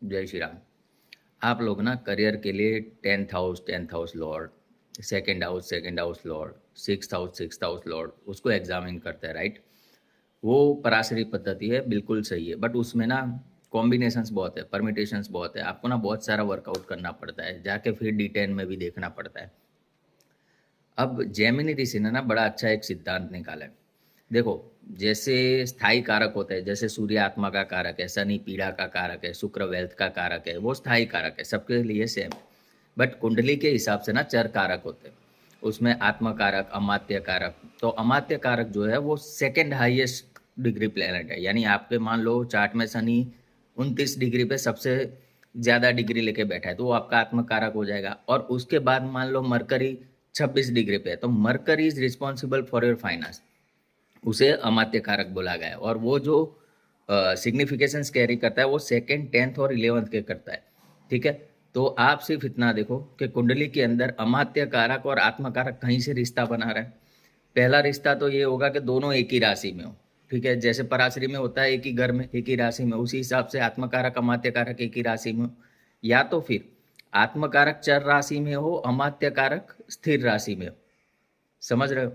जय श्री राम। आप लोग ना करियर के लिए tenth house Lord, second house Lord, sixth house Lord उसको एग्जामिन करते हैं, राइट। वो पराशरी पद्धति है, बिल्कुल सही है, बट उसमें ना कॉम्बिनेशंस बहुत है, परमिटेशंस बहुत है, आपको ना बहुत सारा वर्कआउट करना पड़ता है, जाके फिर D10 में भी देखना पड़ता है। अब जैमिनी ऋषि ने ना बड़ा अच्छा एक सिद्धांत निकाला है। देखो, जैसे स्थायी कारक होते हैं, जैसे सूर्य आत्मा का कारक है, शनि पीड़ा का कारक है, शुक्र वेल्थ का कारक है, वो स्थायी कारक है, सबके लिए सेम। बट कुंडली के हिसाब से ना चर कारक होते हैं, उसमें आत्म कारक, अमात्य कारक। तो अमात्य कारक जो है वो सेकेंड हाईएस्ट डिग्री प्लेनेट है, यानी आपके मान लो चार्ट में शनि 29 डिग्री पे सबसे ज्यादा डिग्री लेके बैठा है, तो वो आपका आत्म कारक हो जाएगा। और उसके बाद मान लो मरकरी 26 डिग्री पे है, तो mercury is responsible for your finance, उसे अमात्य कारक बोला गया है। और वो जो सिग्निफिकेशंस कैरी करता है वो सेकेंड, टेंथ और 11th के करता है, ठीक है। तो आप सिर्फ इतना देखो कि कुंडली के अंदर अमात्य कारक और आत्म कारक कहीं से रिश्ता बना रहा है। पहला रिश्ता तो ये होगा कि दोनों एक ही राशि में हो, ठीक है। जैसे पराशरी में होता है एक ही घर में, एक ही राशि में, उसी हिसाब से आत्मकारक अमात्य कारक एक ही राशि में हो। या तो फिर आत्मकारक चर राशि में हो, अमात्य कारक स्थिर राशि में हो। समझ रहे हो?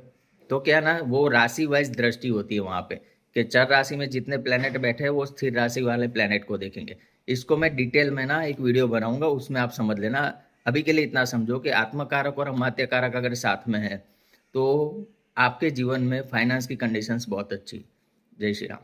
तो क्या ना, वो राशि वाइज दृष्टि होती है वहां पे, कि चर राशि में जितने प्लेनेट बैठे हैं वो स्थिर राशि वाले प्लेनेट को देखेंगे। इसको मैं डिटेल में ना एक वीडियो बनाऊंगा, उसमें आप समझ लेना। अभी के लिए इतना समझो कि आत्मकारक और अमात्य कारक अगर साथ में है तो आपके जीवन में फाइनेंस की कंडीशंस बहुत अच्छी। जय श्री राम।